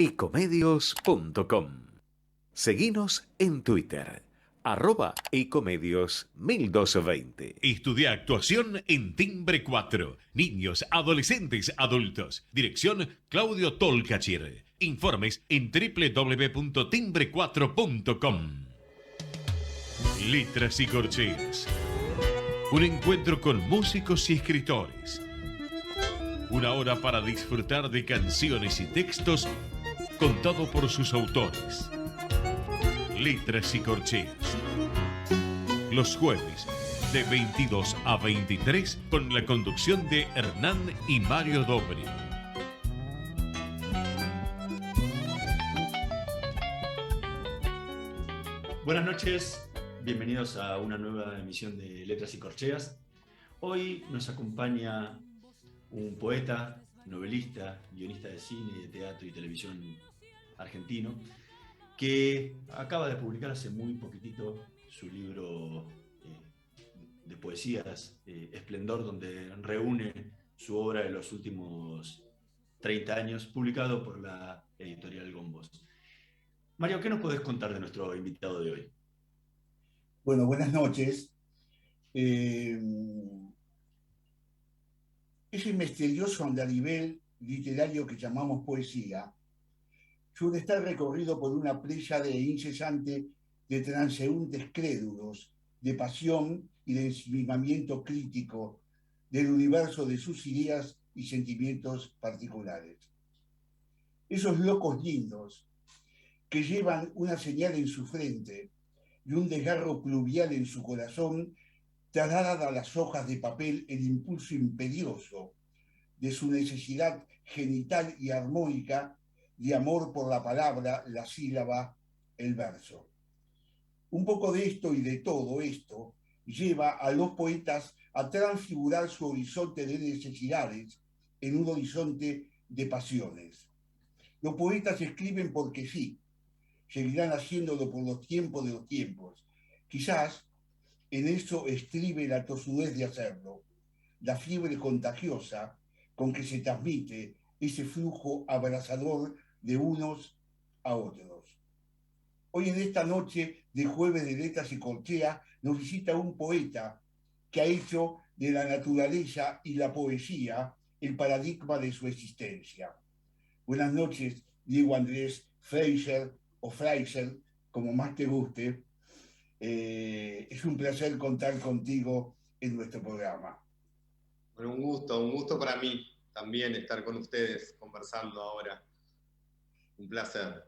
ecomedios.com. Seguinos en Twitter, @ecomedios1220. Estudia actuación en Timbre 4. Niños, adolescentes, adultos. Dirección Claudio Tolcachir. Informes en www.timbre4.com. Letras y corcheas. Un encuentro con músicos y escritores. Una hora para disfrutar de canciones y textos contado por sus autores. Letras y corcheas. Los jueves de 22 a 23 con la conducción de Hernán y Mario Dobri. Buenas noches, bienvenidos a una nueva emisión de Letras y Corcheas. Hoy nos acompaña un poeta, novelista, guionista de cine, de teatro y televisión argentino, que acaba de publicar hace muy poquitito su libro de poesías, Esplendor, donde reúne su obra de los últimos 30 años, publicado por la editorial Gombos. Mario, ¿qué nos podés contar de nuestro invitado de hoy? Bueno, buenas noches. Ese misterioso andarivel literario que llamamos poesía suele estar recorrido por una playa incesante de transeúntes crédulos, de pasión y de ensimismamiento crítico del universo de sus ideas y sentimientos particulares. Esos locos lindos que llevan una señal en su frente y un desgarro pluvial en su corazón, traslada a las hojas de papel el impulso imperioso de su necesidad genital y armónica de amor por la palabra, la sílaba, el verso. Un poco de esto y de todo esto lleva a los poetas a transfigurar su horizonte de necesidades en un horizonte de pasiones. Los poetas escriben porque sí, seguirán haciéndolo por los tiempos de los tiempos. Quizás en eso estribe la tosudez de hacerlo, la fiebre contagiosa con que se transmite ese flujo abrasador de unos a otros. Hoy en esta noche de jueves de letras y corchea nos visita un poeta que ha hecho de la naturaleza y la poesía el paradigma de su existencia. Buenas noches, Diego Andrés Freiser o Freiser, como más te guste. Es un placer contar contigo en nuestro programa. Bueno, un gusto para mí también estar con ustedes conversando ahora. Un placer.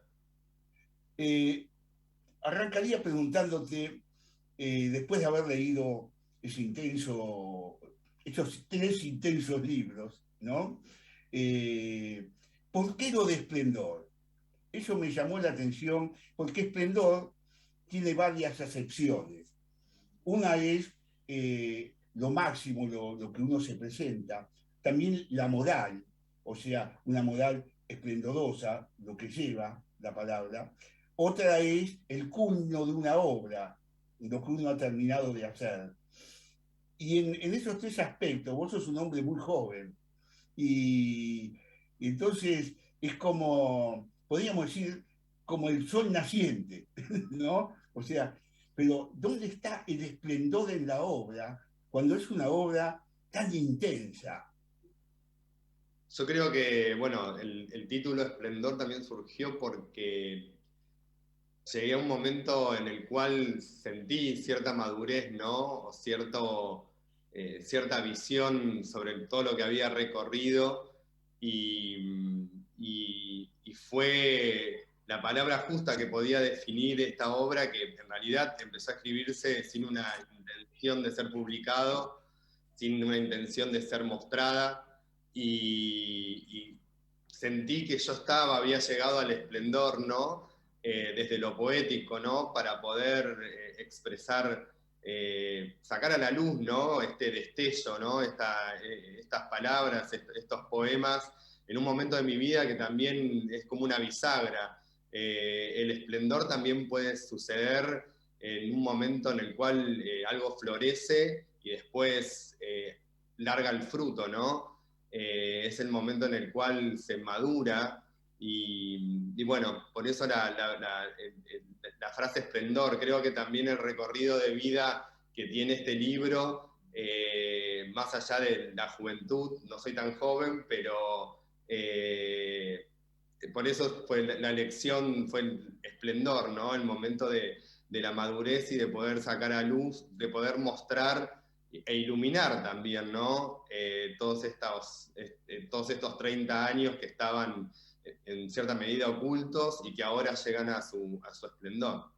Arrancaría preguntándote, después de haber leído esos 3 intensos libros, ¿no? ¿Por qué lo de Esplendor? Eso me llamó la atención, porque Esplendor tiene varias acepciones. Una es lo máximo, lo que uno se presenta. También la moral, o sea, una moral esplendorosa, lo que lleva la palabra. Otra es el culmino de una obra, lo que uno ha terminado de hacer. Y en esos 3 aspectos, vos sos un hombre muy joven. Y entonces es como, podríamos decir, como el sol naciente, ¿no? O sea, pero ¿dónde está el esplendor en la obra cuando es una obra tan intensa? Yo creo que, bueno, el título Esplendor también surgió porque llegué a un momento en el cual sentí cierta madurez, ¿no? O cierta visión sobre todo lo que había recorrido y fue la palabra justa que podía definir esta obra, que en realidad empezó a escribirse sin una intención de ser publicado, sin una intención de ser mostrada, y sentí que yo había llegado al esplendor, ¿no? Desde lo poético, ¿no? Para poder expresar, sacar a la luz, ¿no? Este destello, ¿no? Estas palabras, estos poemas, en un momento de mi vida que también es como una bisagra. El esplendor también puede suceder en un momento en el cual algo florece y después larga el fruto, ¿no? Es el momento en el cual se madura Y bueno, por eso la frase esplendor, creo que también el recorrido de vida que tiene este libro, más allá de la juventud, no soy tan joven, pero por eso fue la elección, fue el esplendor, ¿no? El momento de la madurez y de poder sacar a luz, de poder mostrar e iluminar también, ¿no? Todos estos 30 años que estaban en cierta medida ocultos y que ahora llegan a su esplendor.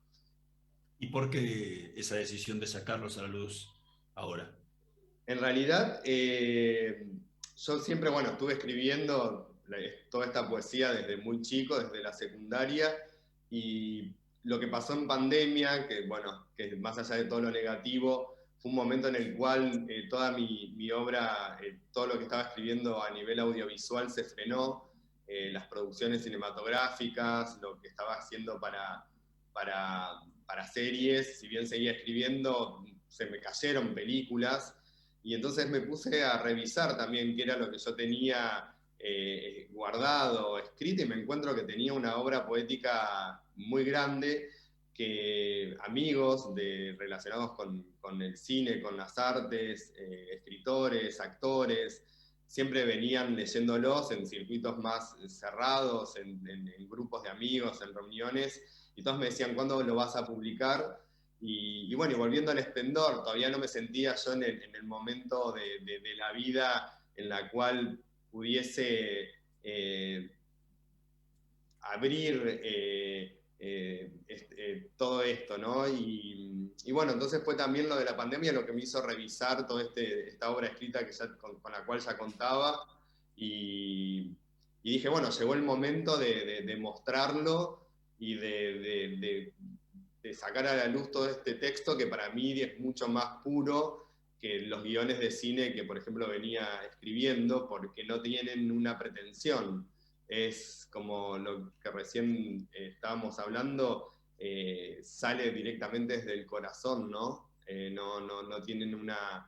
¿Y por qué esa decisión de sacarlos a la luz ahora? En realidad, yo siempre, bueno, estuve escribiendo toda esta poesía desde muy chico, desde la secundaria, y lo que pasó en pandemia, que bueno, que más allá de todo lo negativo, fue un momento en el cual toda mi obra, todo lo que estaba escribiendo a nivel audiovisual se frenó, las producciones cinematográficas, lo que estaba haciendo para series, si bien seguía escribiendo, se me cayeron películas, y entonces me puse a revisar también qué era lo que yo tenía guardado, escrito, y me encuentro que tenía una obra poética muy grande, que amigos relacionados con el cine, con las artes, escritores, actores, siempre venían leyéndolos en circuitos más cerrados, en grupos de amigos, en reuniones, y todos me decían, ¿cuándo lo vas a publicar? Y bueno, y volviendo al esplendor, todavía no me sentía yo en el momento de la vida en la cual pudiese abrir todo esto, ¿no? Y bueno, entonces fue también lo de la pandemia lo que me hizo revisar toda esta obra escrita que con la cual ya contaba, y dije, bueno, llegó el momento de mostrarlo y de sacar a la luz todo este texto que para mí es mucho más puro que los guiones de cine que, por ejemplo, venía escribiendo, porque no tienen una pretensión. Es como lo que recién estábamos hablando, sale directamente desde el corazón, ¿no? No tienen una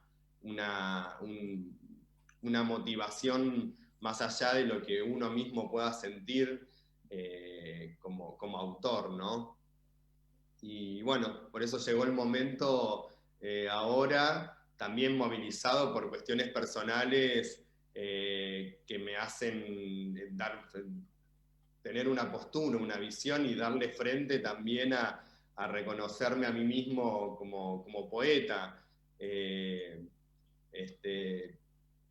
motivación más allá de lo que uno mismo pueda sentir como autor, ¿no? Y bueno, por eso llegó el momento ahora, también movilizado por cuestiones personales que me hacen tener una postura, una visión y darle frente también a reconocerme a mí mismo como poeta.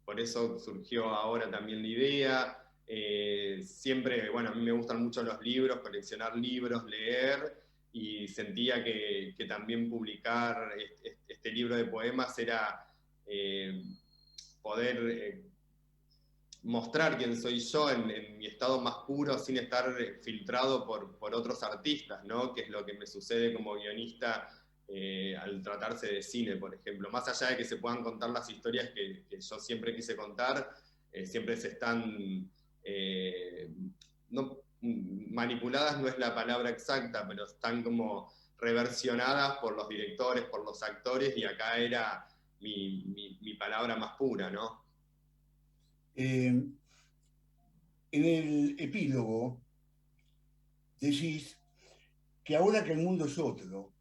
Por eso surgió ahora también la idea. Siempre, bueno, a mí me gustan mucho los libros, coleccionar libros, leer, y sentía que también publicar este libro de poemas era poder mostrar quién soy yo en mi estado más puro, sin estar filtrado por otros artistas, ¿no? Que es lo que me sucede como guionista al tratarse de cine, por ejemplo. Más allá de que se puedan contar las historias que yo siempre quise contar, siempre se están... manipuladas no es la palabra exacta, pero están como reversionadas por los directores, por los actores, y acá era mi palabra más pura, ¿no? En el epílogo decís que ahora que el mundo es otro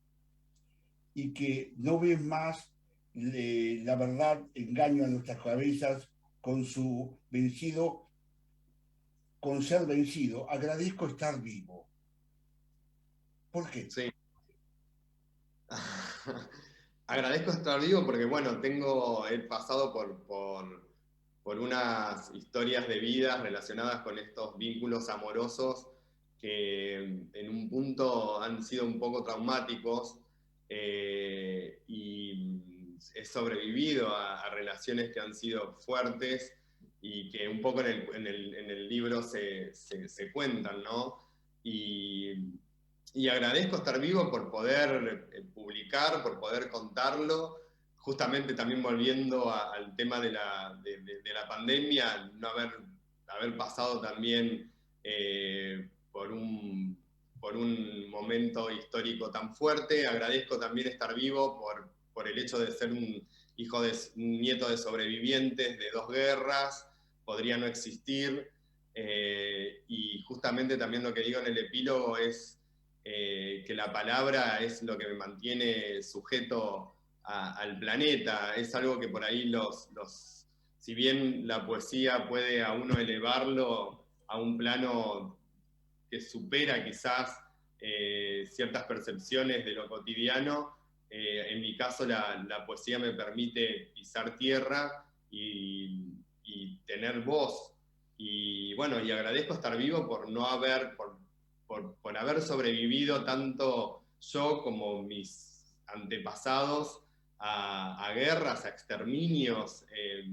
y que no ves más la verdad engaño a nuestras cabezas con ser vencido, agradezco estar vivo. ¿Por qué? Sí. Agradezco estar vivo porque, bueno, he pasado por unas historias de vida relacionadas con estos vínculos amorosos que en un punto han sido un poco traumáticos, y he sobrevivido a relaciones que han sido fuertes y que un poco en el libro se cuentan, ¿no? Y agradezco estar vivo por poder publicar, por poder contarlo. Justamente también volviendo al tema de la pandemia, no haber pasado también por un momento histórico tan fuerte. Agradezco también estar vivo por el hecho de ser un nieto de sobrevivientes de 2 guerras. Podría no existir. Y justamente también lo que digo en el epílogo es que la palabra es lo que me mantiene sujeto al planeta. Es algo que por ahí si bien la poesía puede a uno elevarlo a un plano que supera quizás ciertas percepciones de lo cotidiano, en mi caso la poesía me permite pisar tierra y tener voz. Y bueno, y agradezco estar vivo por no haber, por haber sobrevivido tanto yo como mis antepasados a guerras, a exterminios.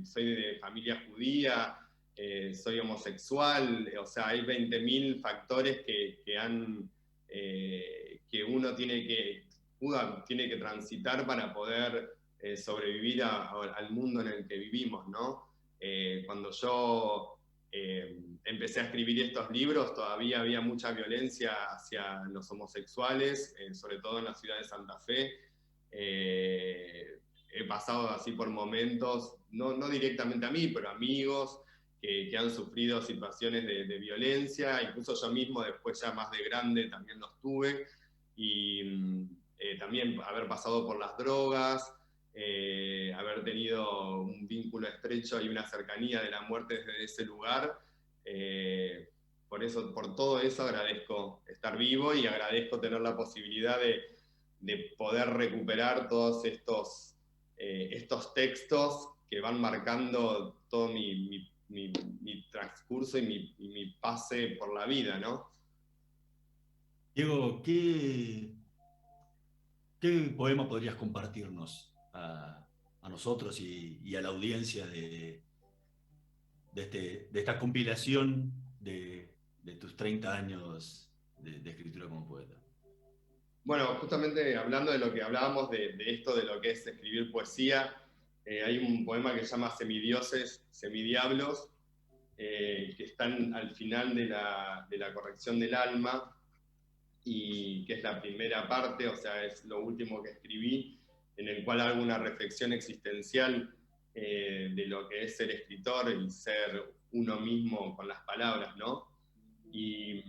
Soy de familia judía, soy homosexual, o sea, hay 20.000 factores que uno tiene que transitar para poder sobrevivir al mundo en el que vivimos, ¿no? Cuando yo empecé a escribir estos libros, todavía había mucha violencia hacia los homosexuales, sobre todo en la ciudad de Santa Fe. He pasado así por momentos, no directamente a mí, pero amigos que han sufrido situaciones de violencia, incluso yo mismo después ya más de grande también los tuve, y también haber pasado por las drogas, haber tenido un vínculo estrecho y una cercanía de la muerte desde ese lugar. Por todo eso agradezco estar vivo y agradezco tener la posibilidad de poder recuperar todos estos textos que van marcando todo mi transcurso y mi pase por la vida, ¿no? Diego, ¿qué poema podrías compartirnos a nosotros y a la audiencia de esta compilación de tus 30 años de escritura como poeta? Bueno, justamente hablando de lo que hablábamos de esto, de lo que es escribir poesía, hay un poema que se llama Semidioses, Semidiablos, que están al final de la corrección del alma, y que es la primera parte, o sea, es lo último que escribí, en el cual hago una reflexión existencial de lo que es ser escritor y ser uno mismo con las palabras, ¿no? Y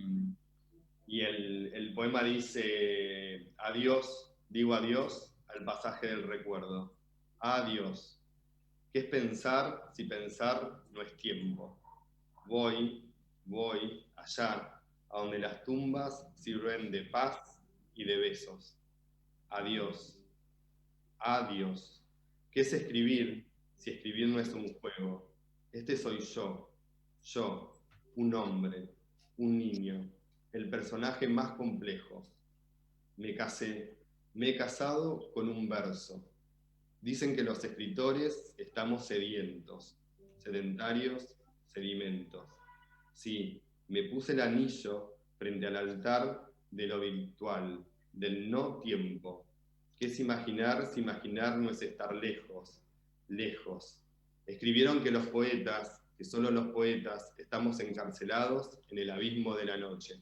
el poema dice: adiós, digo adiós al pasaje del recuerdo. Adiós. ¿Qué es pensar si pensar no es tiempo? Voy allá, a donde las tumbas sirven de paz y de besos. Adiós. Adiós. ¿Qué es escribir si escribir no es un juego? Este soy yo, un hombre, un niño, el personaje más complejo. Me casé, me he casado con un verso. Dicen que los escritores estamos sedientos, sedentarios, sedimentos. Sí, me puse el anillo frente al altar de lo virtual, del no tiempo. ¿Qué es imaginar si imaginar no es estar lejos, lejos? Escribieron que los poetas, que solo los poetas, estamos encarcelados en el abismo de la noche,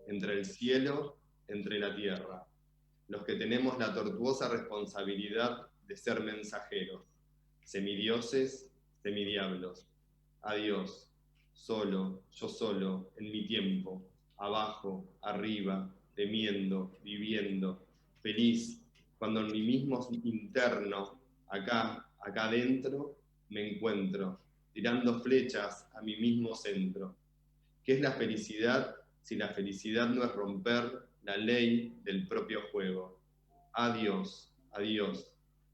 entre el cielo, entre la tierra. Los que tenemos la tortuosa responsabilidad de ser mensajeros, semidioses, semidiablos. Adiós, solo, yo solo, en mi tiempo, abajo, arriba, temiendo, viviendo, feliz, cuando en mi mismo interno, acá adentro, me encuentro, tirando flechas a mi mismo centro. ¿Qué es la felicidad si la felicidad no es romper la ley del propio juego? Adiós, adiós.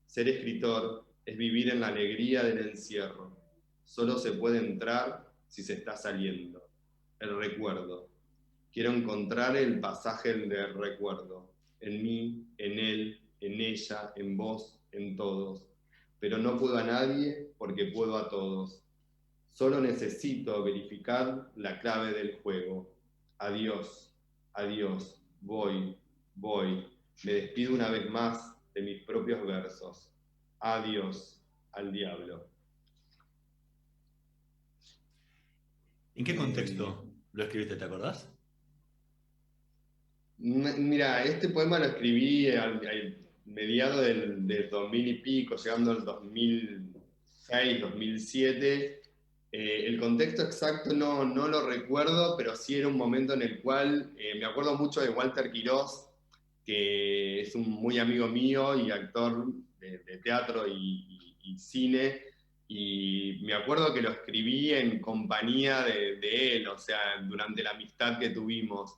Ser escritor es vivir en la alegría del encierro. Solo se puede entrar si se está saliendo. El recuerdo. Quiero encontrar el pasaje del recuerdo. En mí, en él, en ella, en vos, en todos. Pero no puedo a nadie porque puedo a todos. Solo necesito verificar la clave del juego. Adiós, adiós, voy. Me despido una vez más de mis propios versos. Adiós al diablo. ¿En qué contexto lo escribiste, te acordás? Mira, este poema lo escribí al mediado del 2000 y pico, llegando al 2006, 2007, El contexto exacto no lo recuerdo, pero sí era un momento en el cual me acuerdo mucho de Walter Quirós, que es un muy amigo mío y actor de teatro y cine, y me acuerdo que lo escribí en compañía de él, o sea, durante la amistad que tuvimos.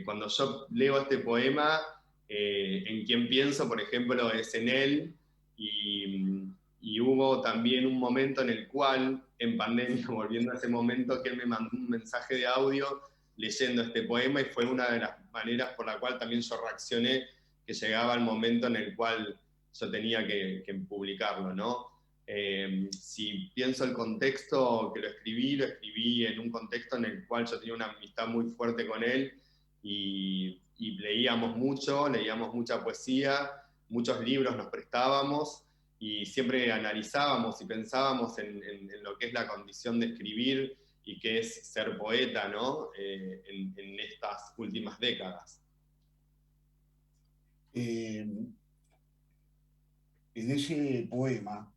Cuando yo leo este poema, en quien pienso, por ejemplo, es en él, y hubo también un momento en el cual, en pandemia, volviendo a ese momento, que él me mandó un mensaje de audio leyendo este poema y fue una de las maneras por la cual también yo reaccioné, que llegaba el momento en el cual yo tenía que publicarlo, ¿no? Si pienso el contexto que lo escribí en un contexto en el cual yo tenía una amistad muy fuerte con él y leíamos mucha poesía, muchos libros nos prestábamos y siempre analizábamos y pensábamos en lo que es la condición de escribir y qué es ser poeta, ¿no? En estas últimas décadas. En ese poema,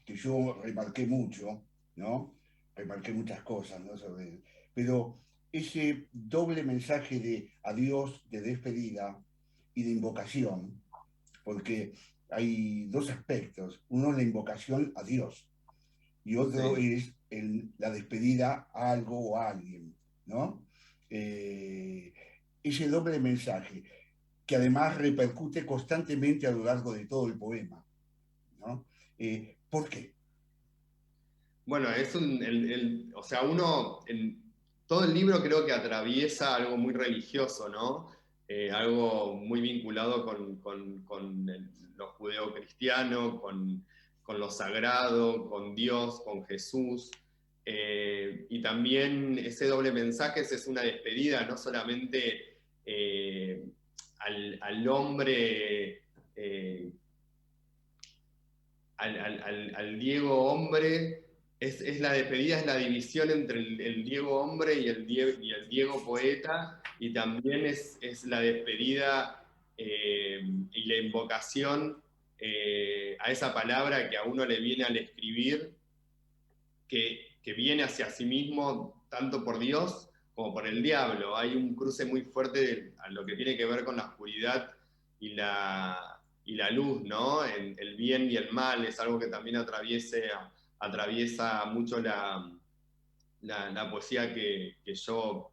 que yo remarqué mucho, ¿no? Remarqué muchas cosas, ¿no? Pero ese doble mensaje de adiós, de despedida y de invocación, porque hay dos aspectos. Uno es la invocación a Dios y otro Sí. es la despedida a algo o a alguien, ¿no? Eh, ese doble mensaje, que además repercute constantemente a lo largo de todo el poema, ¿no? ¿Por qué? Bueno, o sea, uno, en todo el libro creo que atraviesa algo muy religioso, ¿no? Algo muy vinculado con lo judeocristiano, con lo sagrado, con Dios, con Jesús. Y también ese doble mensaje es una despedida, no solamente al hombre, al Diego hombre, es la despedida, es la división entre el Diego hombre y el Diego poeta, y también es la despedida y la invocación a esa palabra que a uno le viene al escribir, que viene hacia sí mismo tanto por Dios como por el diablo. Hay un cruce muy fuerte a lo que tiene que ver con la oscuridad y la luz, ¿no? El bien y el mal es algo que también atraviesa mucho la poesía que yo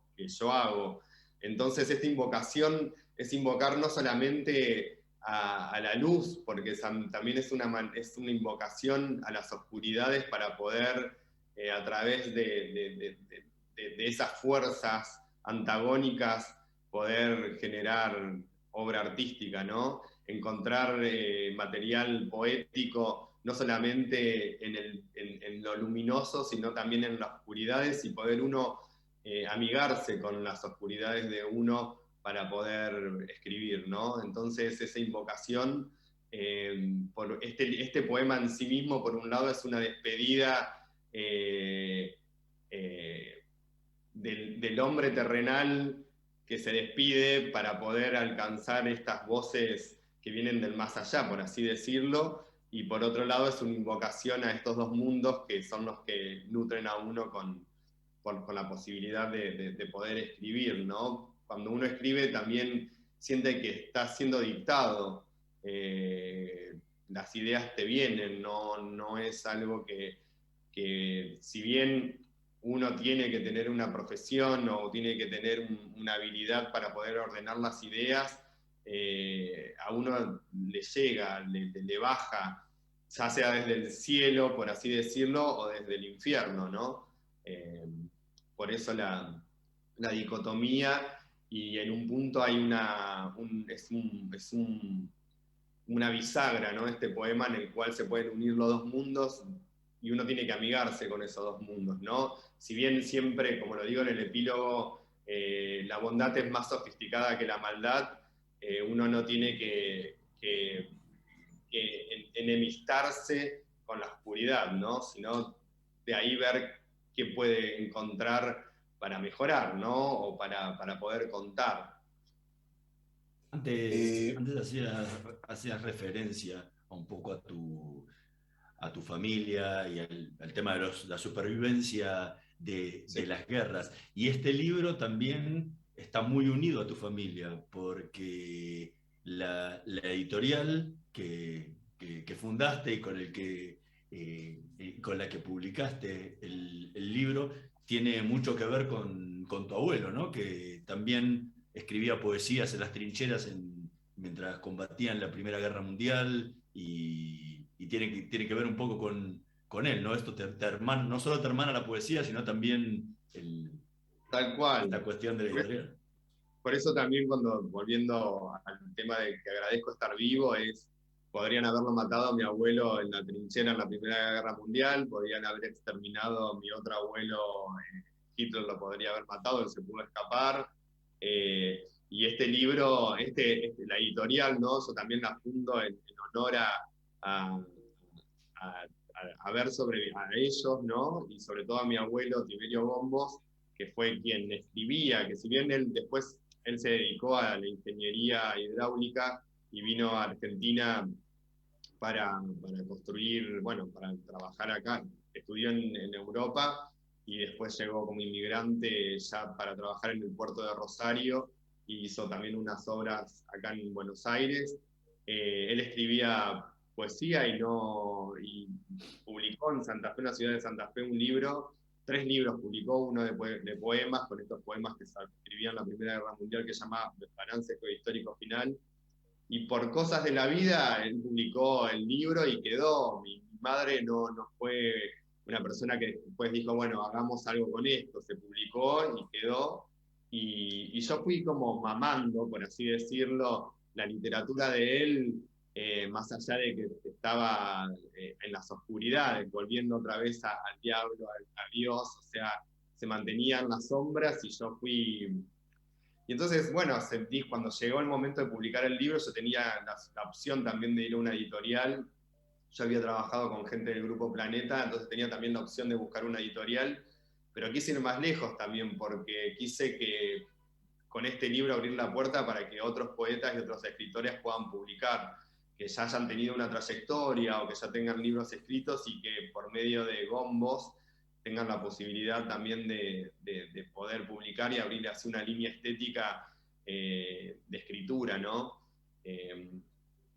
hago. Entonces esta invocación es invocar no solamente a la luz, porque también es una invocación a las oscuridades para poder, a través de esas fuerzas antagónicas, poder generar obra artística, ¿no? Encontrar material poético no solamente en lo luminoso, sino también en las oscuridades y poder uno amigarse con las oscuridades de uno para poder escribir, ¿no? Entonces esa invocación, por este poema en sí mismo, por un lado, es una despedida del hombre terrenal que se despide para poder alcanzar estas voces que vienen del más allá, por así decirlo, y por otro lado es una invocación a estos dos mundos que son los que nutren a uno con la posibilidad de poder escribir, ¿no? Cuando uno escribe también siente que está siendo dictado, las ideas te vienen, no es algo que si bien uno tiene que tener una profesión o tiene que tener una habilidad para poder ordenar las ideas, a uno le llega, le baja, ya sea desde el cielo, por así decirlo, o desde el infierno, ¿no? Por eso la dicotomía, y en un punto hay una bisagra, ¿no? Este poema en el cual se pueden unir los dos mundos y uno tiene que amigarse con esos dos mundos, ¿no? Si bien siempre, como lo digo en el epílogo, la bondad es más sofisticada que la maldad, uno no tiene que enemistarse con la oscuridad, ¿no? Sino de ahí ver qué puede encontrar para mejorar, ¿no? O para poder contar. Antes, Eh, antes hacías referencia un poco a a tu familia y al tema de la supervivencia de las guerras. Y este libro también está muy unido a tu familia, porque la editorial que fundaste y con la que publicaste el libro tiene mucho que ver con tu abuelo, ¿no? Que también escribía poesías en las trincheras mientras combatían la Primera Guerra Mundial, y tiene que ver un poco con él, ¿no? Esto hermana, no solo te hermana la poesía, sino también Tal cual. la cuestión de la editorial. Por eso también, volviendo al tema de que agradezco estar vivo, podrían haberlo matado a mi abuelo en la trinchera en la Primera Guerra Mundial, podrían haber exterminado a mi otro abuelo, Hitler lo podría haber matado, él se pudo escapar. Y este libro, la editorial, ¿no? Yo también la fundo en honor a ver a ellos, ¿no? Y sobre todo a mi abuelo Tiberio Gombos, que fue quien escribía, que si bien él se dedicó a la ingeniería hidráulica y vino a Argentina para construir, para trabajar acá, estudió en Europa y después llegó como inmigrante ya para trabajar en el puerto de Rosario, y hizo también unas obras acá en Buenos Aires. Él escribía poesía y publicó en Santa Fe, en la ciudad de Santa Fe, 3 libros publicó, uno de poemas, con estos poemas que se escribían en la Primera Guerra Mundial, que se llama Balance Histórico Final. Y por cosas de la vida, él publicó el libro y quedó. Mi madre no fue una persona que después dijo, bueno, hagamos algo con esto. Se publicó y quedó. Y yo fui como mamando, por así decirlo, la literatura de él, más allá de que estaba en las oscuridades, volviendo otra vez al diablo, a Dios, o sea, se mantenía en las sombras, y yo fui... Y entonces, cuando llegó el momento de publicar el libro, yo tenía la opción también de ir a una editorial. Yo había trabajado con gente del Grupo Planeta, entonces tenía también la opción de buscar una editorial, pero quise ir más lejos también, porque quise que con este libro abrir la puerta para que otros poetas y otros escritores puedan publicar, que ya hayan tenido una trayectoria o que ya tengan libros escritos, y que por medio de Gombos tengan la posibilidad también de poder publicar y abrir así una línea estética de escritura, ¿no?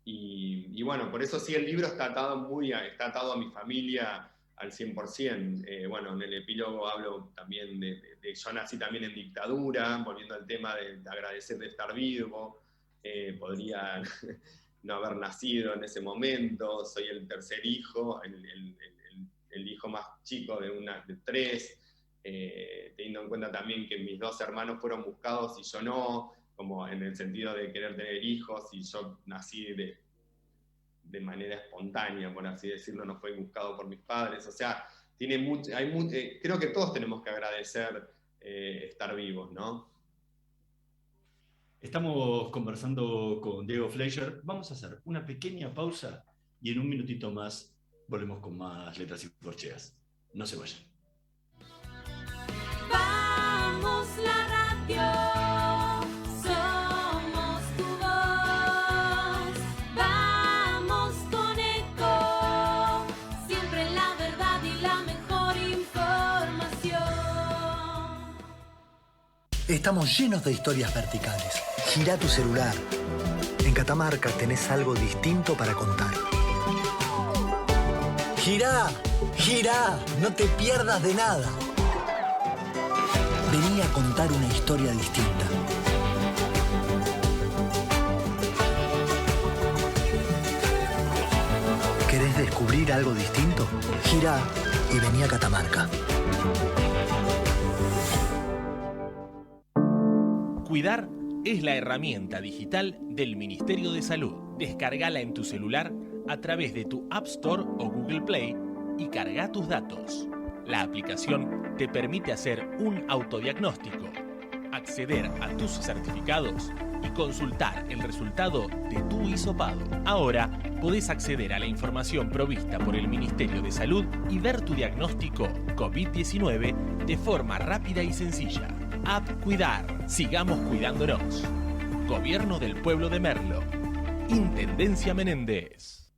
Y por eso sí, el libro está atado a mi familia al 100%. En el epílogo hablo también yo nací también en dictadura, volviendo al tema de agradecer de estar vivo. Podría no haber nacido en ese momento, soy el tercer hijo, el hijo más chico de 3, teniendo en cuenta también que mis 2 hermanos fueron buscados y yo no, como en el sentido de querer tener hijos, y yo nací de manera espontánea, por así decirlo, no fue buscado por mis padres. O sea, creo que todos tenemos que agradecer estar vivos, ¿no? Estamos conversando con Diego Fleischer. Vamos a hacer una pequeña pausa y en un minutito más volvemos con más Letras y Corcheas. No se vayan. Vamos la radio, somos tu voz. Vamos con Eco, siempre la verdad y la mejor información. Estamos llenos de historias verticales. Girá tu celular. En Catamarca tenés algo distinto para contar. Girá, girá, no te pierdas de nada. Vení a contar una historia distinta. ¿Querés descubrir algo distinto? Girá y vení a Catamarca. Cuidar es la herramienta digital del Ministerio de Salud. Descargala en tu celular a través de tu App Store o Google Play y carga tus datos. La aplicación te permite hacer un autodiagnóstico, acceder a tus certificados y consultar el resultado de tu hisopado. Ahora podés acceder a la información provista por el Ministerio de Salud y ver tu diagnóstico COVID-19 de forma rápida y sencilla. App Cuidar. Sigamos cuidándonos. Gobierno del Pueblo de Merlo. Intendencia Menéndez.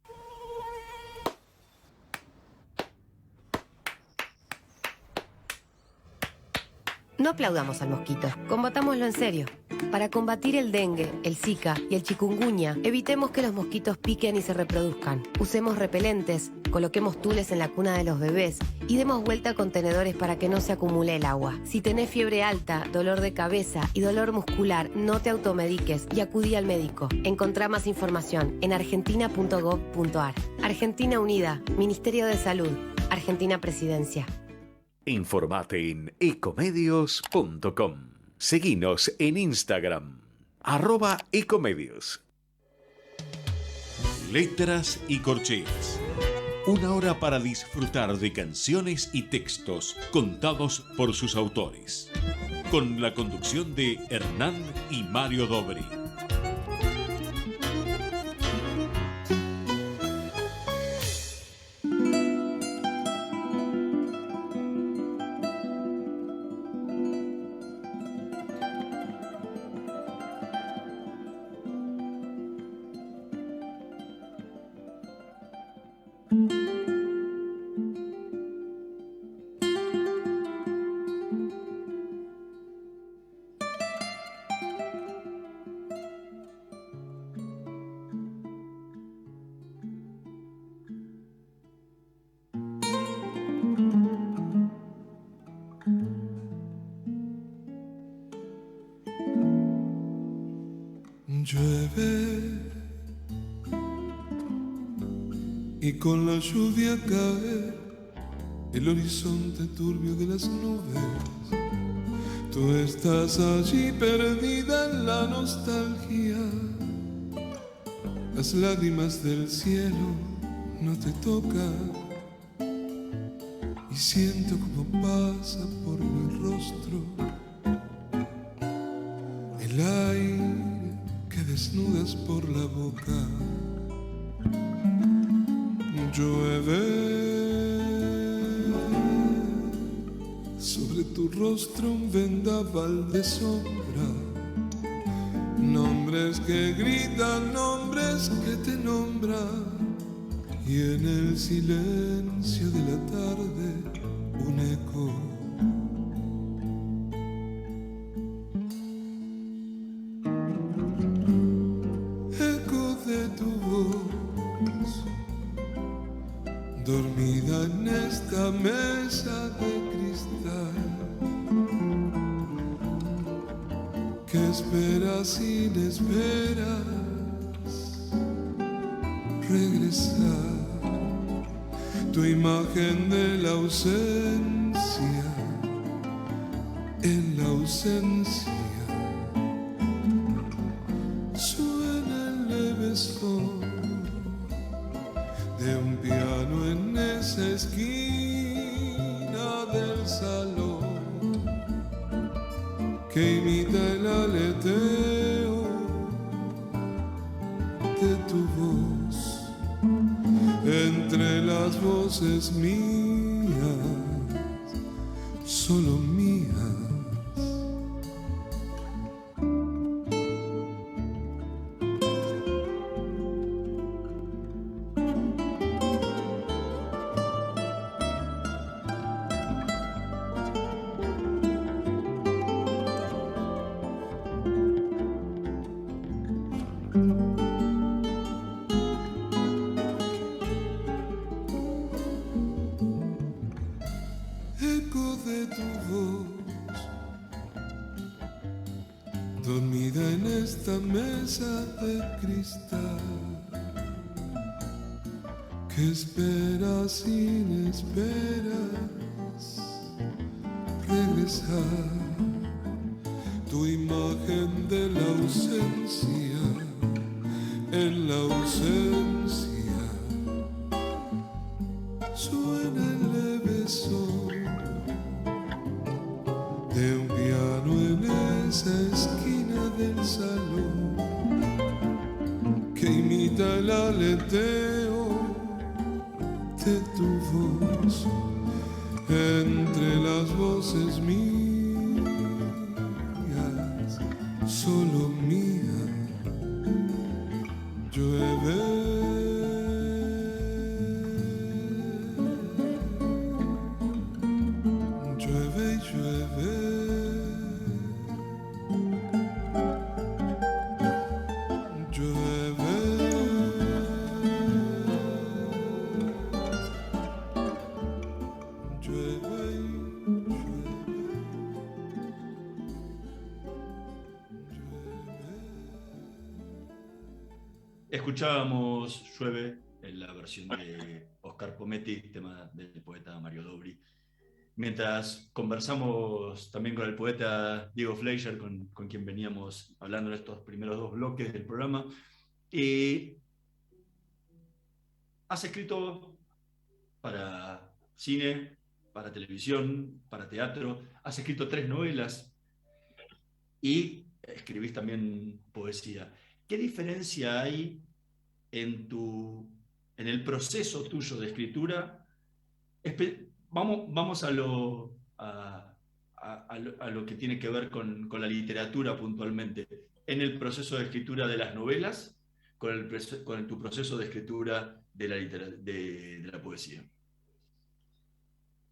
No aplaudamos al mosquito, combatámoslo en serio. Para combatir el dengue, el zika y el chikungunya, evitemos que los mosquitos piquen y se reproduzcan. Usemos repelentes, coloquemos tules en la cuna de los bebés y demos vuelta a contenedores para que no se acumule el agua. Si tenés fiebre alta, dolor de cabeza y dolor muscular, no te automediques y acudí al médico. Encontrá más información en argentina.gov.ar. Argentina Unida, Ministerio de Salud, Argentina Presidencia. Informate en ecomedios.com. Seguinos en Instagram, @ecomedios. Letras y corcheas. Una hora para disfrutar de canciones y textos contados por sus autores. Con la conducción de Hernán y Mario Dobri. Llueve y con la lluvia cae el horizonte turbio de las nubes. Tú estás allí perdida en la nostalgia. Las lágrimas del cielo no te tocan y siento como pasa por mi rostro el aire que desnudas por la boca. Llueve sobre tu rostro un vendaval de sombra, nombres que gritan, nombres que te nombran, y en el silencio de la tarde un eco. Dormida en esta mesa de cristal, que esperas sin esperas regresar. Tu imagen de la ausencia, en la ausencia suena el leve son de un piano en esa esquina del salón que imita el aleteo de tu voz entre las voces mías, solo mías. Eco de tu voz, dormida en esta mesa de cristal, que esperas sin esperas regresar. Tu imagen de la ausencia, en la ausencia suena el leve son de un piano en esa esquina del salón que imita el aleteo de tu voz entre las voces mías, solo mía. Llueve llueve y llueve. Escuchábamos Llueve en la versión de Oscar Pometti, tema del poeta Mario Dobri. Mientras conversamos también con el poeta Diego Fleischer, con quien veníamos hablando en estos primeros 2 bloques del programa, has escrito para cine, para televisión, para teatro, has escrito 3 novelas y escribís también poesía. ¿Qué diferencia hay en el proceso tuyo de escritura? Vamos a lo que tiene que ver con la literatura puntualmente. En el proceso de escritura de las novelas, con tu proceso de escritura de la poesía.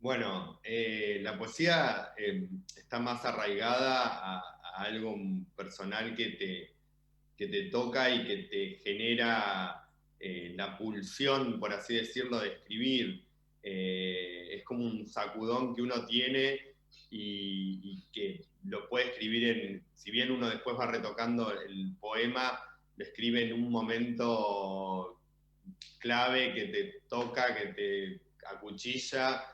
Bueno, la poesía está más arraigada a algo personal que te toca y que te genera la pulsión, por así decirlo, de escribir. Es como un sacudón que uno tiene y que lo puede escribir si bien uno después va retocando el poema, lo escribe en un momento clave que te toca, que te acuchilla.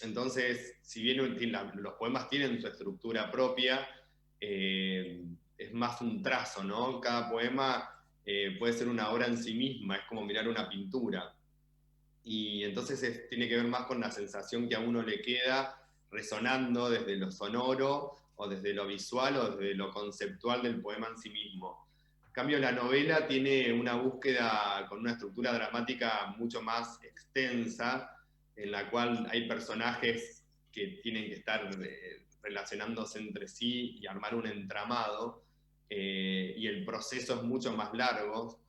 Entonces, si bien los poemas tienen su estructura propia, es más un trazo, ¿no? Cada poema puede ser una obra en sí misma, es como mirar una pintura. Y entonces tiene que ver más con la sensación que a uno le queda resonando desde lo sonoro, o desde lo visual, o desde lo conceptual del poema en sí mismo. En cambio, la novela tiene una búsqueda con una estructura dramática mucho más extensa, en la cual hay personajes que tienen que estar relacionándose entre sí y armar un entramado, y el proceso es mucho más largo.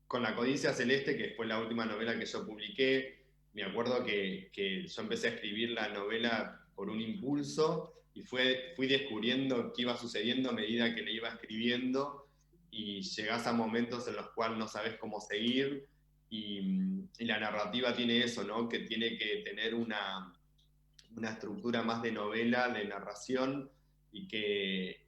Con La codicia celeste, que fue la última novela que yo publiqué, me acuerdo que yo empecé a escribir la novela por un impulso y fui descubriendo qué iba sucediendo a medida que le iba escribiendo, y llegás a momentos en los cuales no sabes cómo seguir, y la narrativa tiene eso, ¿no? Que tiene que tener una estructura más de novela, de narración, y que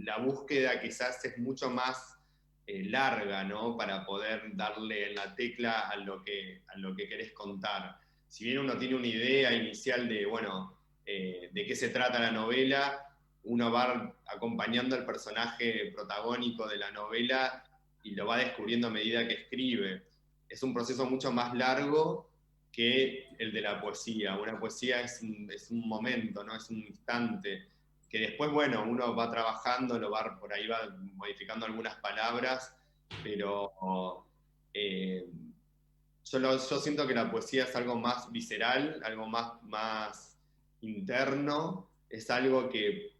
la búsqueda quizás es mucho más larga, ¿no? Para poder darle en la tecla a lo que querés contar. Si bien uno tiene una idea inicial de, bueno, de qué se trata la novela, uno va acompañando al personaje protagónico de la novela y lo va descubriendo a medida que escribe. Es un proceso mucho más largo que el de la poesía. Una poesía es un momento, ¿no? Es un instante, que después, bueno, uno va trabajando, por ahí va modificando algunas palabras, pero yo siento que la poesía es algo más visceral, algo más interno, es algo que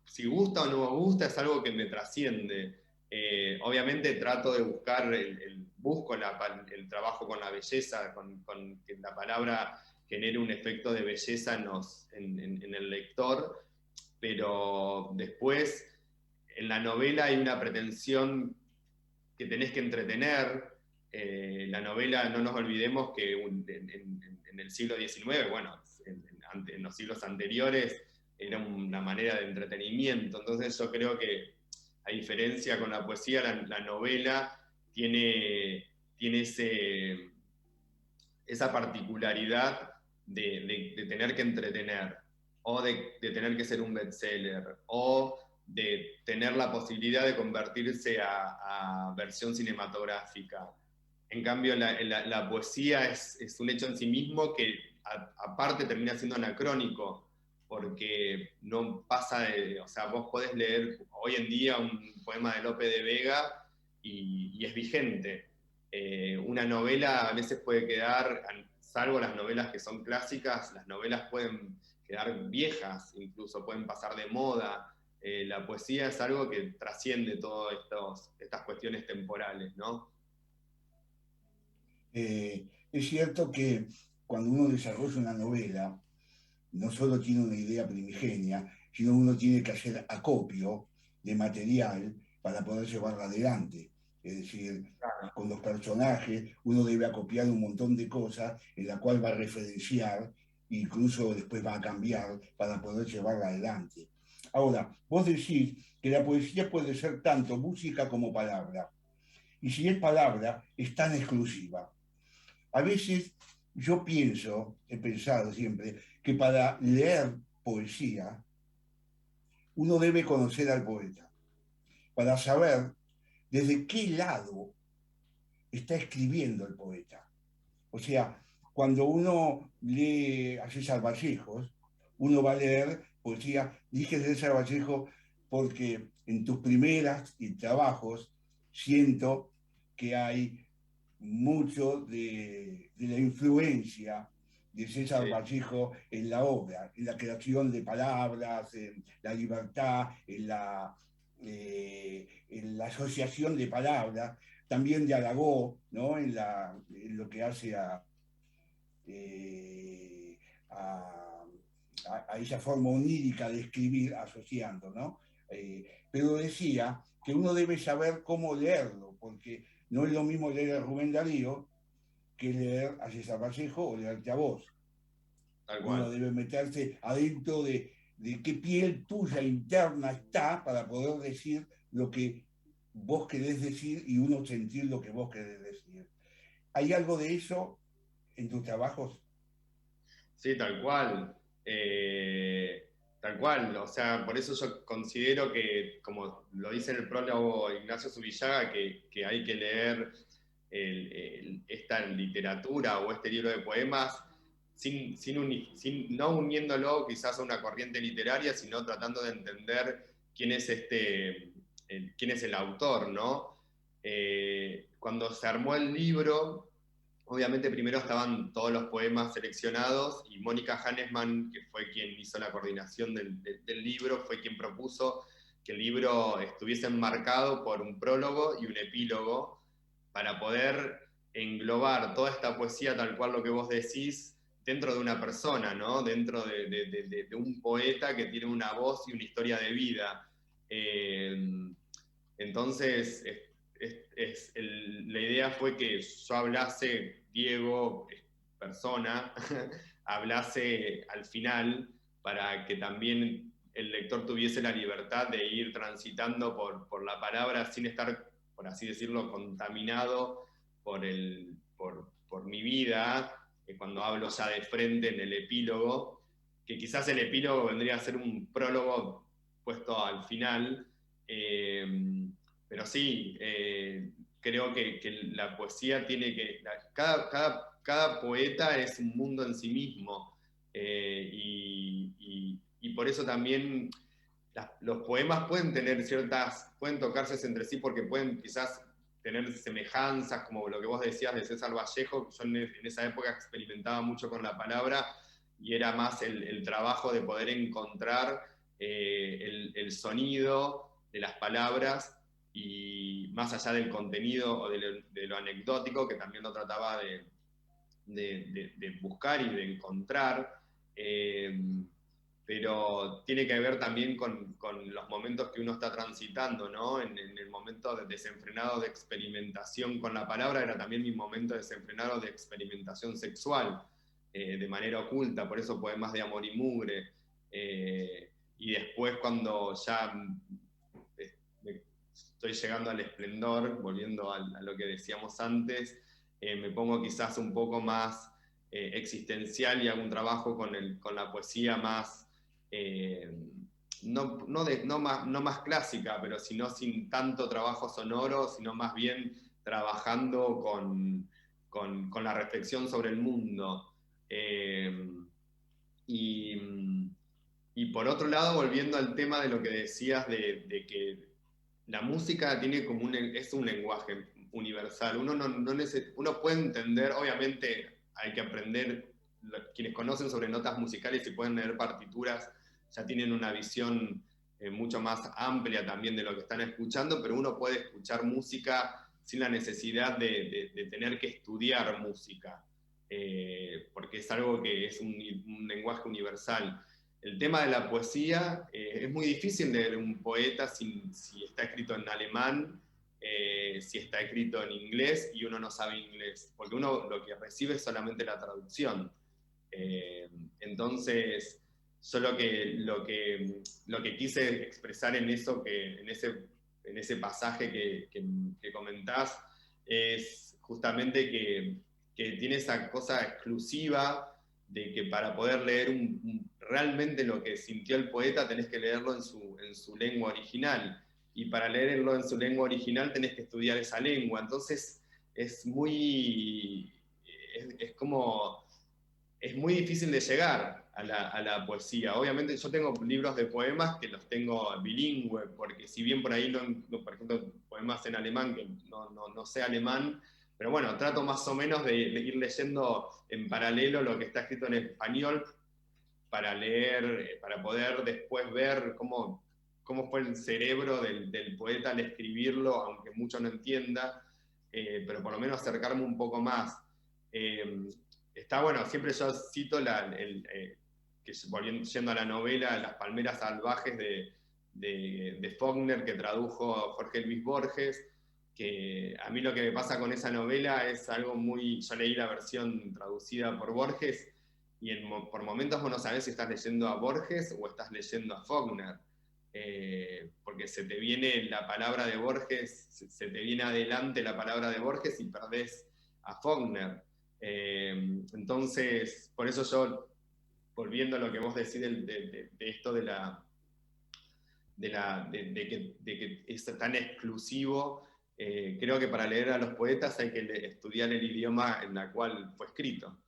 si gusta o no me gusta, es algo que me trasciende. Obviamente trato de buscar, busco el trabajo con la belleza, con que la palabra genere un efecto de belleza en el lector, pero después en la novela hay una pretensión que tenés que entretener. La novela, no nos olvidemos que en el siglo XIX, bueno, en los siglos anteriores, era una manera de entretenimiento. Entonces yo creo que, a diferencia con la poesía, la novela tiene esa particularidad de tener que entretener, o de tener que ser un bestseller, o de tener la posibilidad de convertirse a versión cinematográfica. En cambio, la poesía es un hecho en sí mismo que aparte termina siendo anacrónico, porque no pasa o sea, vos podés leer hoy en día un poema de Lope de Vega y es vigente. Una novela a veces puede quedar, salvo las novelas que son clásicas, las novelas pueden quedar viejas, incluso pueden pasar de moda. La poesía es algo que trasciende todas estas cuestiones temporales, ¿no? Es cierto que cuando uno desarrolla una novela, no solo tiene una idea primigenia, sino uno tiene que hacer acopio de material para poder llevarla adelante. Es decir, con los personajes uno debe acopiar un montón de cosas en la cual va a referenciar, incluso después va a cambiar para poder llevarla adelante. Ahora, vos decís que la poesía puede ser tanto música como palabra. Y si es palabra, es tan exclusiva. A veces yo he pensado siempre, que para leer poesía uno debe conocer al poeta, para saber desde qué lado está escribiendo el poeta. O sea, cuando uno lee a César Vallejos, uno va a leer poesía, dije César Vallejo porque en tus primeras y trabajos siento que hay mucho de la influencia de César Vallejo en la obra, en la creación de palabras, en la libertad, en la asociación de palabras, también de Aragó, ¿no? En lo que hace eh, a, a esa forma onírica de escribir asociando, ¿no? Pero decía que uno debe saber cómo leerlo, porque no es lo mismo leer a Rubén Darío que leer a César Vallejo o leerte a vos. Tal cual. Uno debe meterse adentro de qué piel tuya interna está para poder decir lo que vos querés decir y uno sentir lo que vos querés decir. ¿Hay algo de eso en tus trabajos? Sí, tal cual. Tal cual. O sea, por eso yo considero que, como lo dice en el prólogo Ignacio Zubillaga, que hay que leer esta literatura o este libro de poemas no uniéndolo quizás a una corriente literaria, sino tratando de entender quién es quién es el autor, ¿no? Cuando se armó el libro, obviamente primero estaban todos los poemas seleccionados y Mónica Hannesman, que fue quien hizo la coordinación del libro, fue quien propuso que el libro estuviese enmarcado por un prólogo y un epílogo para poder englobar toda esta poesía tal cual lo que vos decís dentro de una persona, ¿no? Dentro de un poeta que tiene una voz y una historia de vida. Entonces, la idea fue que yo hablase, Diego, persona, hablase al final para que también el lector tuviese la libertad de ir transitando por la palabra sin estar, por así decirlo, contaminado por mi vida, cuando hablo ya de frente en el epílogo, que quizás el epílogo vendría a ser un prólogo puesto al final, pero sí, creo que la poesía tiene que... Cada poeta es un mundo en sí mismo, y por eso también los poemas pueden tener pueden tocarse entre sí porque pueden quizás tener semejanzas, como lo que vos decías de César Vallejo, que yo en esa época experimentaba mucho con la palabra, y era más el trabajo de poder encontrar el sonido de las palabras, y más allá del contenido o de lo anecdótico, que también lo trataba de buscar y de encontrar, pero tiene que ver también con los momentos que uno está transitando, ¿no? En el momento desenfrenado de experimentación con la palabra, era también mi momento desenfrenado de experimentación sexual, de manera oculta, por eso poemas de amor y mugre. Y después cuando ya estoy llegando al esplendor, volviendo a lo que decíamos antes, me pongo quizás un poco más existencial y hago un trabajo con la poesía más... no más clásica, pero sino sin tanto trabajo sonoro, sino más bien trabajando con la reflexión sobre el mundo. Y por otro lado, volviendo al tema de lo que decías de que la música tiene es un lenguaje universal. Uno puede entender, obviamente hay que aprender, quienes conocen sobre notas musicales y pueden leer partituras, ya tienen una visión mucho más amplia también de lo que están escuchando, pero uno puede escuchar música sin la necesidad de tener que estudiar música, porque es algo que es un lenguaje universal. El tema de la poesía, es muy difícil leer un poeta si está escrito en alemán, si está escrito en inglés y uno no sabe inglés, porque uno lo que recibe es solamente la traducción. Entonces, Solo que lo que quise expresar en ese pasaje que comentás es justamente que tiene esa cosa exclusiva de que para poder leer realmente lo que sintió el poeta tenés que leerlo en su lengua original. Y para leerlo en su lengua original tenés que estudiar esa lengua. Entonces es muy difícil de llegar a la poesía. Obviamente yo tengo libros de poemas que los tengo bilingüe, porque si bien por ahí, por ejemplo, poemas en alemán, que no sé alemán, pero bueno, trato más o menos de ir leyendo en paralelo lo que está escrito en español para leer, para poder después ver cómo fue el cerebro del poeta al escribirlo, aunque mucho no entienda, pero por lo menos acercarme un poco más. Está bueno, siempre yo cito yendo a la novela Las palmeras salvajes de Faulkner, que tradujo Jorge Luis Borges, que a mí lo que me pasa con esa novela es algo yo leí la versión traducida por Borges, y por momentos vos no sabés si estás leyendo a Borges o estás leyendo a Faulkner, porque se te viene la palabra de Borges, se te viene adelante la palabra de Borges y perdés a Faulkner. Entonces, por eso yo, volviendo a lo que vos decís de esto de que es tan exclusivo, creo que para leer a los poetas hay que estudiar el idioma en el cual fue escrito.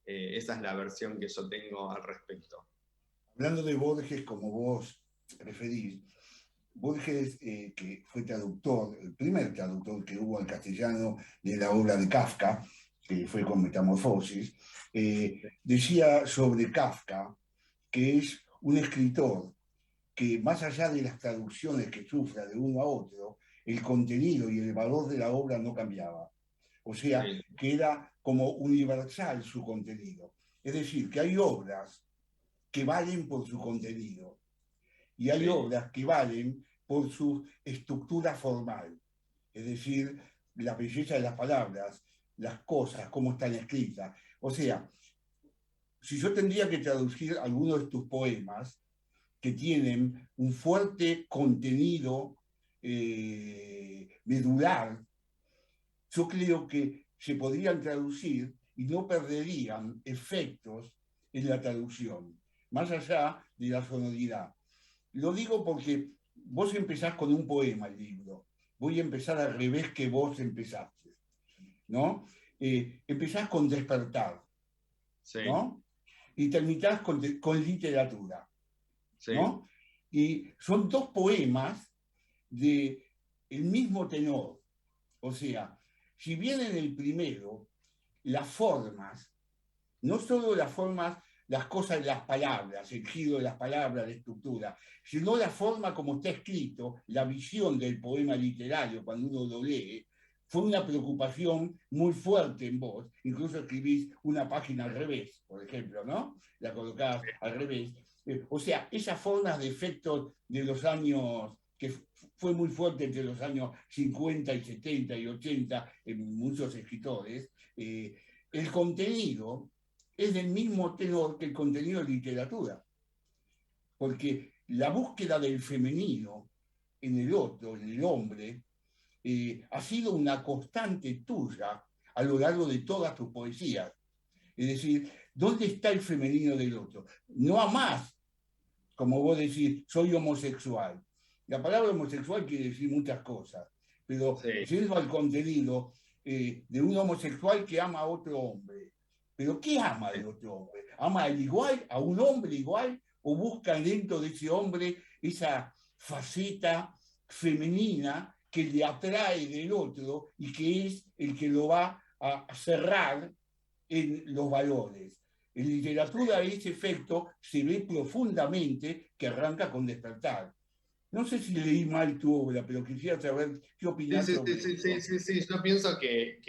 Esa es la versión que yo tengo al respecto. Hablando de Borges, como vos referís, Borges, que fue traductor, el primer traductor que hubo al castellano de la obra de Kafka, que fue con Metamorfosis, decía sobre Kafka que es un escritor que, más allá de las traducciones que sufra de uno a otro, el contenido y el valor de la obra no cambiaba. O sea, que era como universal su contenido. Es decir, que hay obras que valen por su contenido y hay obras que valen por su estructura formal. Es decir, la belleza de las palabras, las cosas, cómo están escritas. O sea, si yo tendría que traducir algunos de tus poemas que tienen un fuerte contenido medular, yo creo que se podrían traducir y no perderían efectos en la traducción, más allá de la sonoridad. Lo digo porque vos empezás con un poema el libro, voy a empezar al revés que vos empezaste, ¿no? Empezás con despertar, ¿no? Y terminás con literatura, ¿no? Y son dos poemas del mismo tenor. O sea, si bien en el primero las formas, no solo las formas, las cosas de las palabras, el giro de las palabras, la estructura, sino la forma como está escrito, la visión del poema literario cuando uno lo lee, fue una preocupación muy fuerte en vos. Incluso escribís una página al revés, por ejemplo, ¿no? La colocás al revés. O sea, esas formas de efectos de los años, que fue muy fuerte entre los años 50 y 70 y 80 en muchos escritores, el contenido es del mismo tenor que el contenido de literatura. Porque la búsqueda del femenino en el otro, en el hombre, ha sido una constante tuya a lo largo de todas tus poesías. Es decir, ¿dónde está el femenino del otro? No amás, como vos decís, soy homosexual. La palabra homosexual quiere decir muchas cosas, pero yendo al contenido de un homosexual que ama a otro hombre. ¿Pero qué ama del otro hombre? ¿Ama al igual, a un hombre igual, o busca dentro de ese hombre esa faceta femenina que le atrae del otro y que es el que lo va a cerrar en los valores? En literatura ese efecto se ve profundamente, que arranca con Despertar. No sé si leí mal tu obra, pero quisiera saber qué opinas sobre eso. Sí, yo pienso que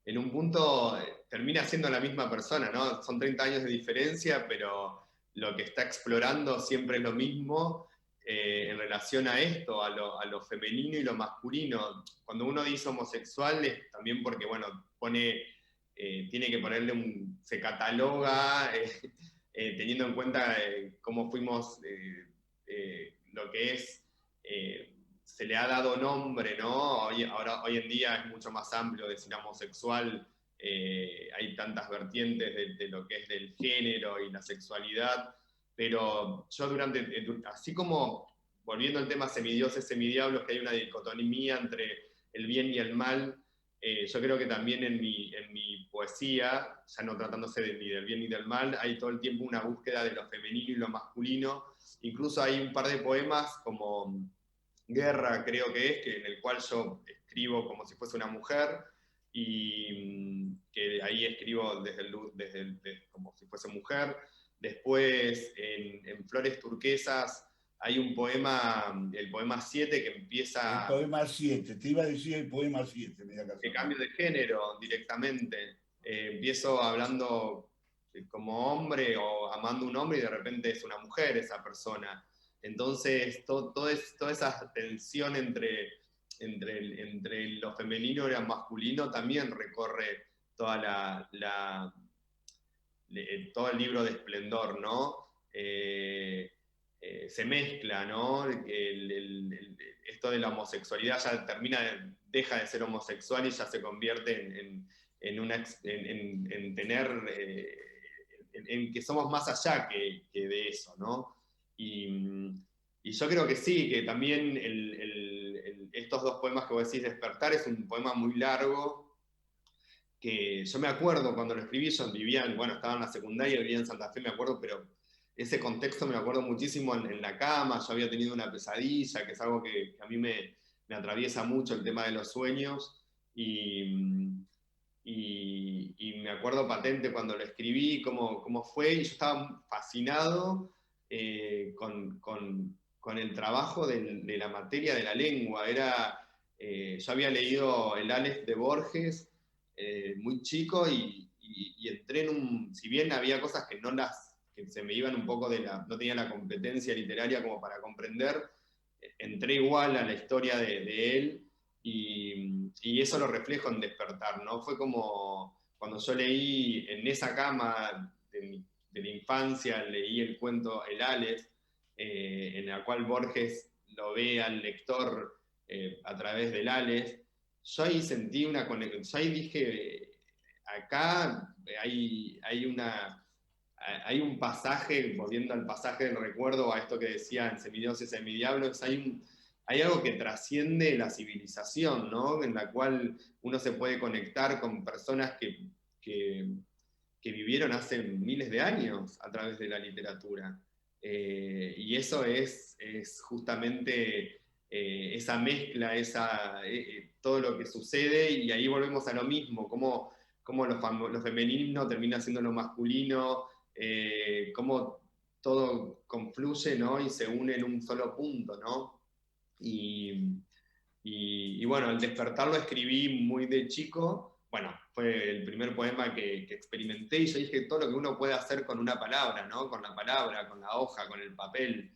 en un punto termina siendo la misma persona, ¿no? Son 30 años de diferencia, pero lo que está explorando siempre es lo mismo en relación a esto, a lo femenino y lo masculino. Cuando uno dice homosexual es también porque, bueno, tiene que ponerle se cataloga teniendo en cuenta cómo fuimos, lo que es, se le ha dado nombre, ¿no? Hoy en día es mucho más amplio decir homosexual, hay tantas vertientes de lo que es del género y la sexualidad, pero yo así como, volviendo al tema semidioses, semidiablos, que hay una dicotomía entre el bien y el mal, yo creo que también en mi poesía, ya no tratándose ni del bien ni del mal, hay todo el tiempo una búsqueda de lo femenino y lo masculino. Incluso hay un par de poemas como Guerra, creo que es, en el cual yo escribo como si fuese una mujer, y que ahí escribo como si fuese mujer. Después, en Flores Turquesas, hay un poema, el poema 7, que empieza... El poema 7, te iba a decir el poema 7. De cambio de género directamente. Empiezo hablando como hombre o amando un hombre y de repente es una mujer esa persona. Entonces, toda esa tensión entre lo femenino y lo masculino también recorre todo el libro de Esplendor, ¿no? Se mezcla, ¿no? Esto de la homosexualidad ya deja de ser homosexual y ya se convierte en tener, en que somos más allá que de eso, ¿no? Y yo creo que sí, que también estos dos poemas que vos decís, Despertar, es un poema muy largo, que yo me acuerdo cuando lo escribí, yo estaba en la secundaria, vivía en Santa Fe, me acuerdo, pero ese contexto me lo acuerdo muchísimo en la cama. Yo había tenido una pesadilla, que es algo que a mí me atraviesa mucho, el tema de los sueños, y me acuerdo patente cuando lo escribí, cómo fue, y yo estaba fascinado con el trabajo de la materia de la lengua. Yo había leído el Aleph de Borges muy chico, y entré si bien había cosas que que se me iban un poco no tenía la competencia literaria como para comprender, entré igual a la historia de él, y eso lo reflejo en Despertar, ¿no? Fue como cuando yo leí en esa cama de la infancia, leí el cuento El Aleph, en el cual Borges lo ve al lector a través del Aleph. Yo ahí sentí una conexión, yo ahí dije, acá hay un pasaje, volviendo al pasaje del recuerdo, a esto que decía en Semidioses, Semidiablos, hay algo que trasciende la civilización, ¿no? En la cual uno se puede conectar con personas que vivieron hace miles de años a través de la literatura. Y eso es justamente esa mezcla, todo lo que sucede, y ahí volvemos a lo mismo, cómo lo femenino termina siendo lo masculino, cómo todo confluye, ¿no? Y se une en un solo punto, ¿no? Y bueno, el Despertar lo escribí muy de chico. Bueno, fue el primer poema que experimenté, y yo dije todo lo que uno puede hacer con una palabra, ¿no? Con la palabra, con la hoja, con el papel,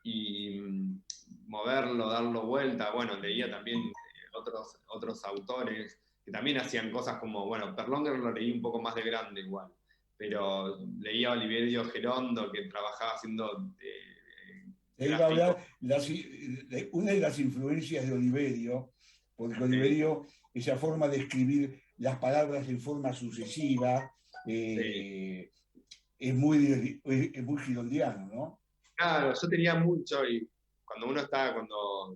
y moverlo, darlo vuelta. Bueno, leía también otros autores que también hacían cosas como, bueno, Perlonger lo leí un poco más de grande igual, pero leía a Oliverio Gerondo, que trabajaba haciendo... Te iba a hablar de una de las influencias de Oliverio, porque Oliverio, esa forma de escribir las palabras en forma sucesiva, es muy girondiano, ¿no? Claro, yo tenía mucho, y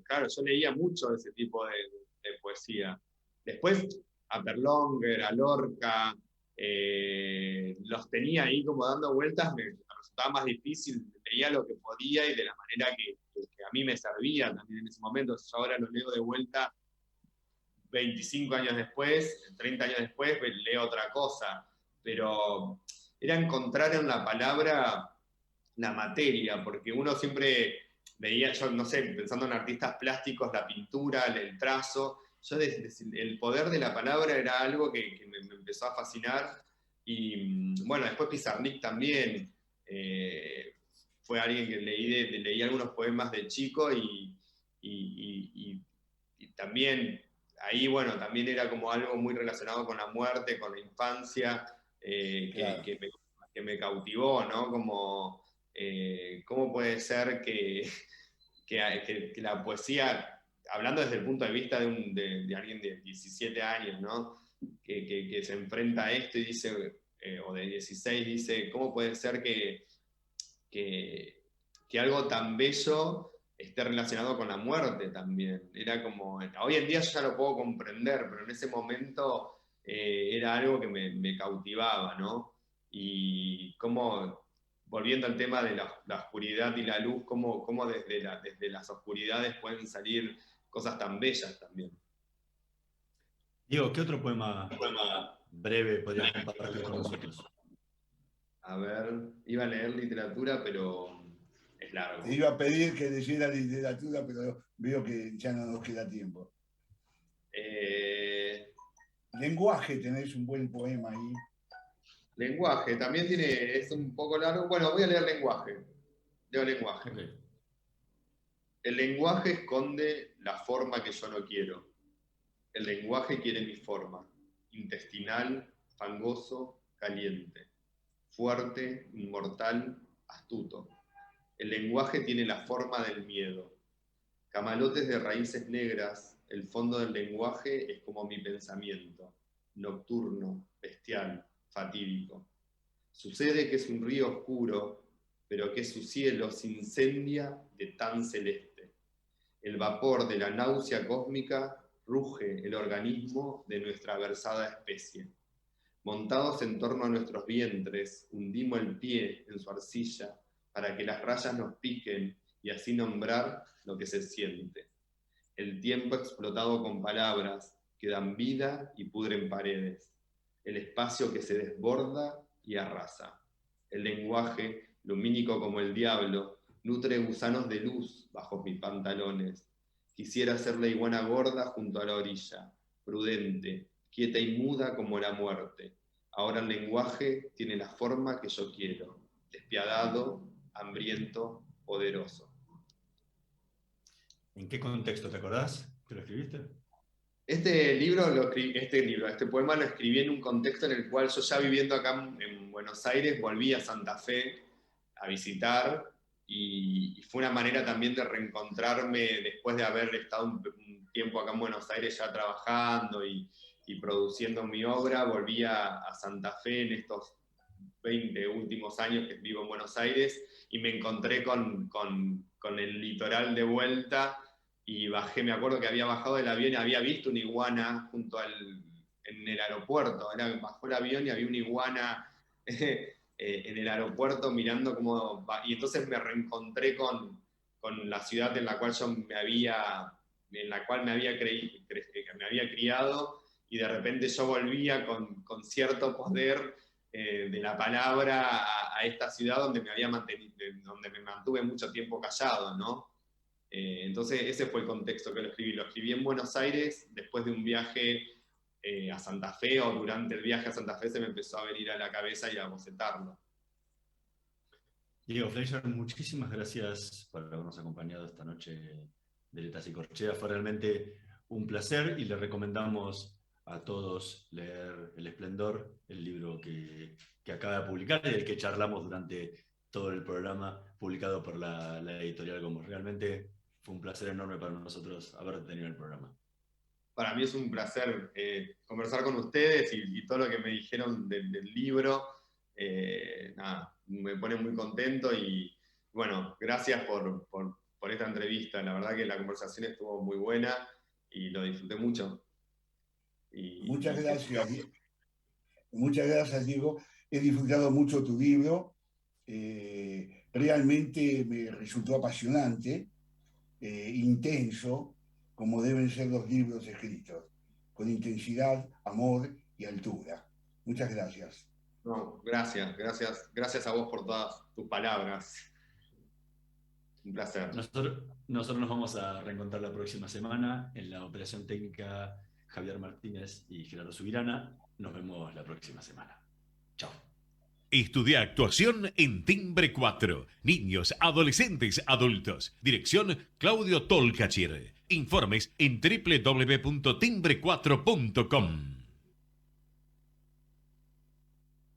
claro, yo leía mucho de ese tipo de poesía. Después, a Perlonger, a Lorca, los tenía ahí como dando vueltas, me resultaba más difícil, leía lo que podía y de la manera que a mí me servía también en ese momento. Yo ahora lo leo de vuelta 25 años después, 30 años después, leo otra cosa, pero era encontrar en la palabra la materia, porque uno siempre veía, yo no sé, pensando en artistas plásticos, la pintura, el trazo, el poder de la palabra era algo que me empezó a fascinar. Y bueno, después Pizarnik también fue alguien que leí algunos poemas de chico, y también ahí, bueno, también era como algo muy relacionado con la muerte, con la infancia, Claro. que me cautivó, ¿no? Como, ¿cómo puede ser que la poesía, hablando desde el punto de vista de alguien de 17 años, ¿no? Que se enfrenta a esto y dice, o de 16, dice, ¿cómo puede ser que algo tan bello esté relacionado con la muerte también? Era como, hoy en día yo ya lo puedo comprender, pero en ese momento era algo que me cautivaba, ¿no? Y cómo, volviendo al tema de la oscuridad y la luz, cómo desde las oscuridades pueden salir cosas tan bellas también. Diego, ¿qué otro poema breve podrías compartir con nosotros? A ver, iba a leer literatura, pero es largo. Te iba a pedir que leyera literatura, pero veo que ya no nos queda tiempo. Lenguaje, tenés un buen poema ahí. Lenguaje, también es un poco largo. Bueno, voy a leer lenguaje. Leo lenguaje. Okay. El lenguaje esconde la forma que yo no quiero. El lenguaje quiere mi forma. Intestinal, fangoso, caliente. Fuerte, inmortal, astuto. El lenguaje tiene la forma del miedo. Camalotes de raíces negras, el fondo del lenguaje es como mi pensamiento. Nocturno, bestial, fatídico. Sucede que es un río oscuro, pero que su cielo se incendia de tan celeste. El vapor de la náusea cósmica ruge el organismo de nuestra aversada especie. Montados en torno a nuestros vientres, hundimos el pie en su arcilla para que las rayas nos piquen y así nombrar lo que se siente. El tiempo explotado con palabras que dan vida y pudren paredes. El espacio que se desborda y arrasa. El lenguaje, lumínico como el diablo, nutre gusanos de luz bajo mis pantalones. Quisiera ser la iguana gorda junto a la orilla, prudente, quieta y muda como la muerte. Ahora el lenguaje tiene la forma que yo quiero, despiadado, hambriento, poderoso. ¿En qué contexto te acordás que lo escribiste? Este poema lo escribí en un contexto en el cual yo, ya viviendo acá en Buenos Aires, volví a Santa Fe a visitar, y fue una manera también de reencontrarme después de haber estado un tiempo acá en Buenos Aires ya trabajando y produciendo mi obra. Volví a Santa Fe en estos 20 últimos años que vivo en Buenos Aires, y me encontré con el litoral de vuelta, y bajé, me acuerdo que había bajado del avión y había visto una iguana en el aeropuerto. Bajó el avión y había una iguana en el aeropuerto mirando cómo... Y entonces me reencontré con la ciudad en la cual me había criado, y de repente yo volvía con cierto poder de la palabra a esta ciudad donde me mantuve mucho tiempo callado, ¿no? Entonces ese fue el contexto que lo escribí. Lo escribí en Buenos Aires después de un viaje a Santa Fe, o durante el viaje a Santa Fe se me empezó a venir a la cabeza y a bocetarlo. Diego Fleischer, muchísimas gracias por habernos acompañado esta noche de Letras y Corcheas. Fue realmente un placer, y le recomendamos a todos leer El Esplendor, el libro que acaba de publicar y del que charlamos durante todo el programa, publicado por la editorial Gomos. Realmente fue un placer enorme para nosotros haber tenido el programa. Para mí es un placer conversar con ustedes, y todo lo que me dijeron del libro, me pone muy contento, y bueno, gracias por esta entrevista. La verdad que la conversación estuvo muy buena y lo disfruté mucho. Muchas gracias. Muchas gracias, Diego. He disfrutado mucho tu libro. Realmente me resultó apasionante, intenso, como deben ser los libros escritos, con intensidad, amor y altura. Muchas gracias. No, gracias a vos por todas tus palabras. Un placer. Nosotros nos vamos a reencontrar la próxima semana en la operación técnica Javier Martínez y Gerardo Subirana. Nos vemos la próxima semana. Chao. Estudia actuación en Timbre 4. Niños, adolescentes, adultos. Dirección Claudio Tolcachir. Informes en www.timbre4.com.